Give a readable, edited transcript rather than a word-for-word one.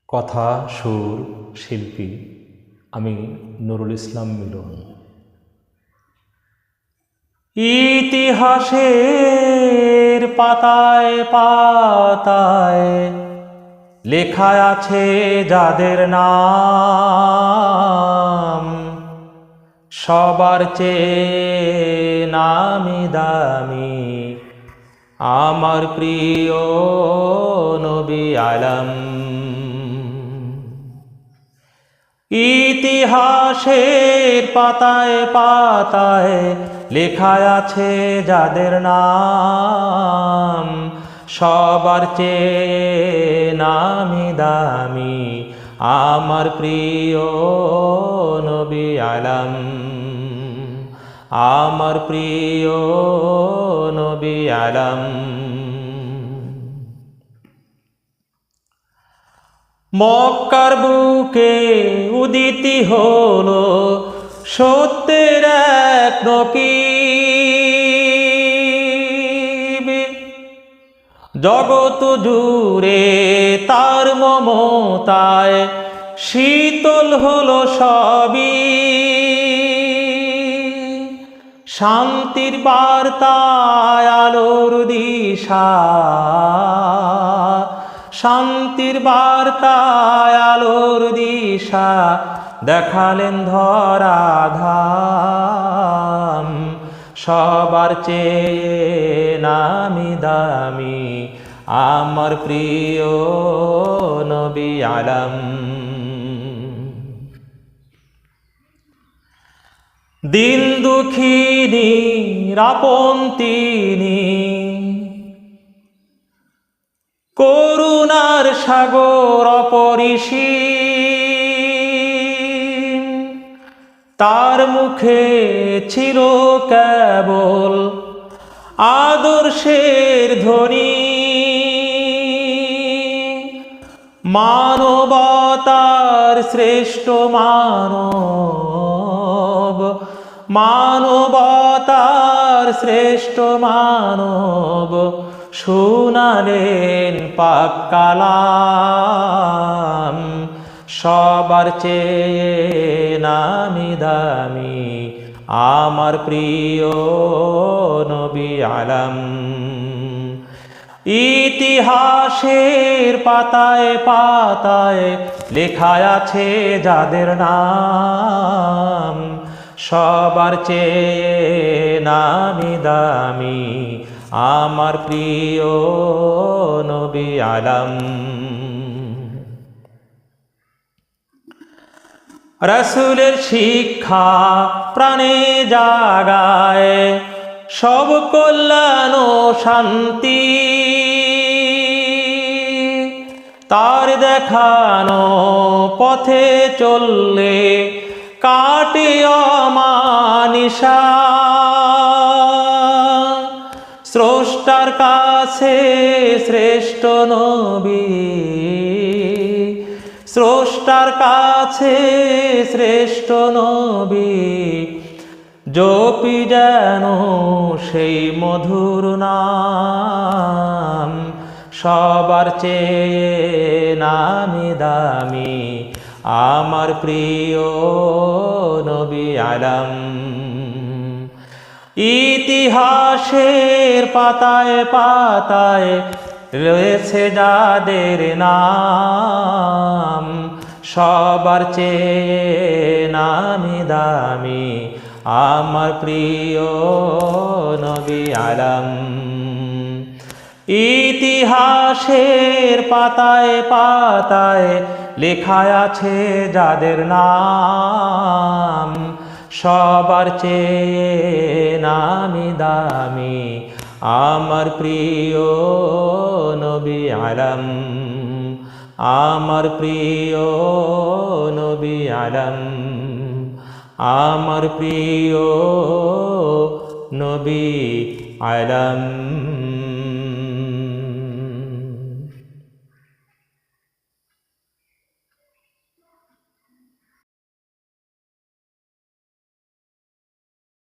কথা সুর শিল্পী আমি নুরুল ইসলাম মিলন। ইতিহাসের পাতায় পাতায় লেখা আছে যাদের নাম, সবার চেয়ে নামি দামি আমার প্রিয় নবী আলম। ইতিহাসের পাতায় পাতায় লেখা আছে যাদের নাম, সবার চেয়ে নামি দামি আমার প্রিয় নবী আলম, আমার প্রিয় নবী আলম। মক্কার বুকে উদিত হলো সত্যের এক নকিব, জগৎ জুড়ে তার মমতায় শীতল হলো সবই, শান্তির বার্তায় আলোর দিশা, শান্তির বার্তায় আলোর দিশা দেখালেন ধরাধাম, সবার চেয়ে নামি দামি আমার প্রিয় নবী আলম। দিন দুঃখিনী আপন তিনি, করুণার সাগর অপরিসীম, তার মুখে ছিল কেবল আদর্শের ধ্বনি, মানবতার শ্রেষ্ঠ মানব, মানবতার শ্রেষ্ঠ মানব শুনালেন পাক কালাম, সবার চেয়ে নামি দামি আমার প্রিয় নবী আলম। ইতিহাসের পাতায় পাতায় লেখা আছে যাদের নাম, সবার চেয়ে নামি দামি আমার প্রিয় নবী আলম। রাসূলের শিক্ষা প্রাণে জাগায় সব কল্যাণ ও শান্তি, তার দেখানো পথে চললে কাটে অমানিশা, স্রষ্টার কাছে শ্রেষ্ঠ নবী, স্রষ্টার কাছে শ্রেষ্ঠ নবী, জপি যেন সেই মধুর নাম, সবার চেয়ে নামি দামি আমার প্রিয় নবী আলম। ইতিহাসের পাতায় পাতায় রয়েছে যাদের নাম, সবার চেয়ে নামি দামি আমার প্রিয় নবী আলম। ইতিহাসের পাতায় পাতায় লেখা আছে যাদের নাম, সবার চেয়ে নামি দামি আমার প্রিয় নবী আলম, আমার প্রিয় নবী আলম, আমার প্রিয় নবী আলম।